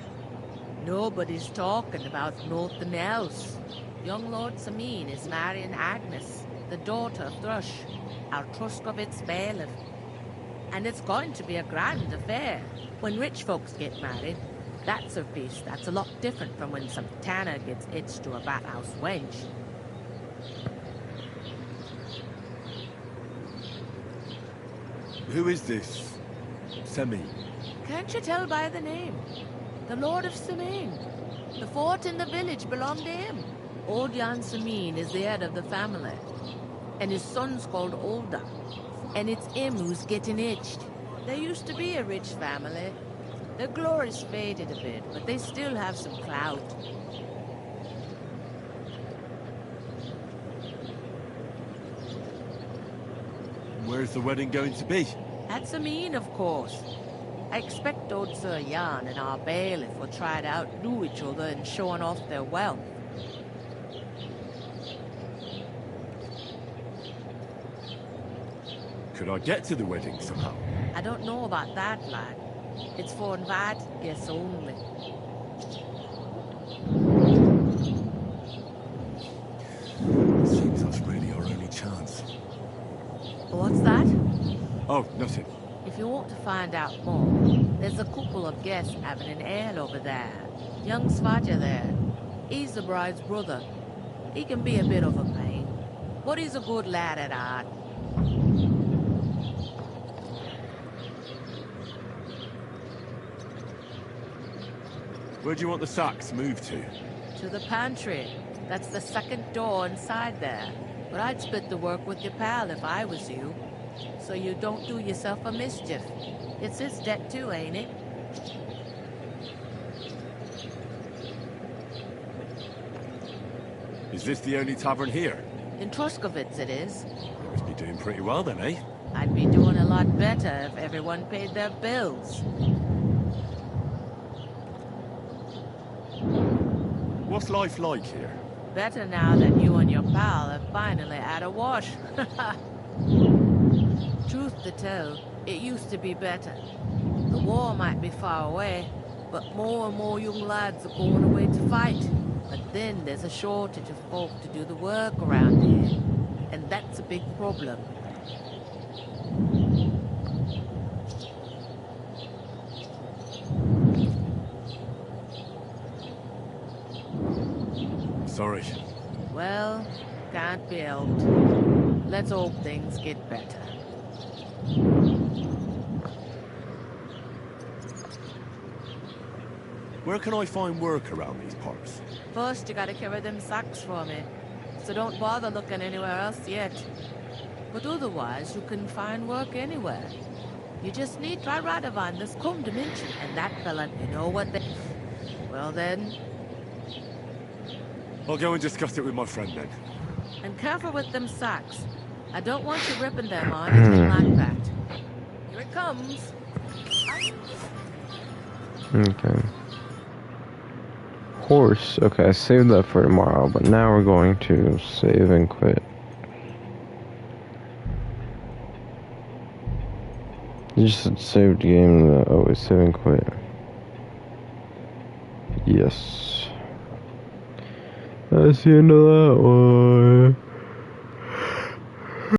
nobody's talking about nothing else. Young Lord Sameen is marrying Agnes, the daughter of Thrush, our Truskovitz bailiff. And it's going to be a grand affair. When rich folks get married, that's a feast that's a lot different from when some tanner gets hitched to a bathhouse wench. Who is this? Semi. Can't you tell by the name? The Lord of Sameen. The fort in the village belonged to him. Old Jan Sameen is the head of the family. And his son's called Olda. And it's him who's getting hitched. They used to be a rich family. Their glory's faded a bit, but they still have some clout. Where's the wedding going to be? At Sameen, of course. I expect old Sir Jan and our bailiff will try to outdo each other in showing off their wealth. Could I get to the wedding somehow? I don't know about that, lad. It's for invited guests only. Seems that's really our only chance. What's that? Oh, nothing. If you want to find out more, there's a couple of guests having an ale over there. Young Svaja there. He's the bride's brother. He can be a bit of a pain, but he's a good lad at heart. Where do you want the sacks moved to? To the pantry. That's the second door inside there. But I'd split the work with your pal if I was you. So you don't do yourself a mischief. It's his debt too, ain't it? Is this the only tavern here? In Truskovitz it is. You must be doing pretty well then, eh? I'd be doing a lot better if everyone paid their bills. What's life like here? Better now that you and your pal have finally had a wash. Truth to tell, it used to be better. The war might be far away, but more and more young lads are going away to fight. But then there's a shortage of folk to do the work around here. And that's a big problem. Sorry. Well, can't be helped. Let's hope things get better. Where can I find work around these parts? First, you gotta carry them sacks for me. So don't bother looking anywhere else yet. But otherwise, you can find work anywhere. You just need try Radovan, this come dimension, and that fella, you know what they... Well then... I'll go and discuss it with my friend then. And careful with them sacks. I don't want you ripping them on anything like that. Here it comes. Okay. Horse. Okay, I saved that for tomorrow, but now we're going to save and quit. You just said save the game. Oh, it's save and quit. Yes. That's the end of that one.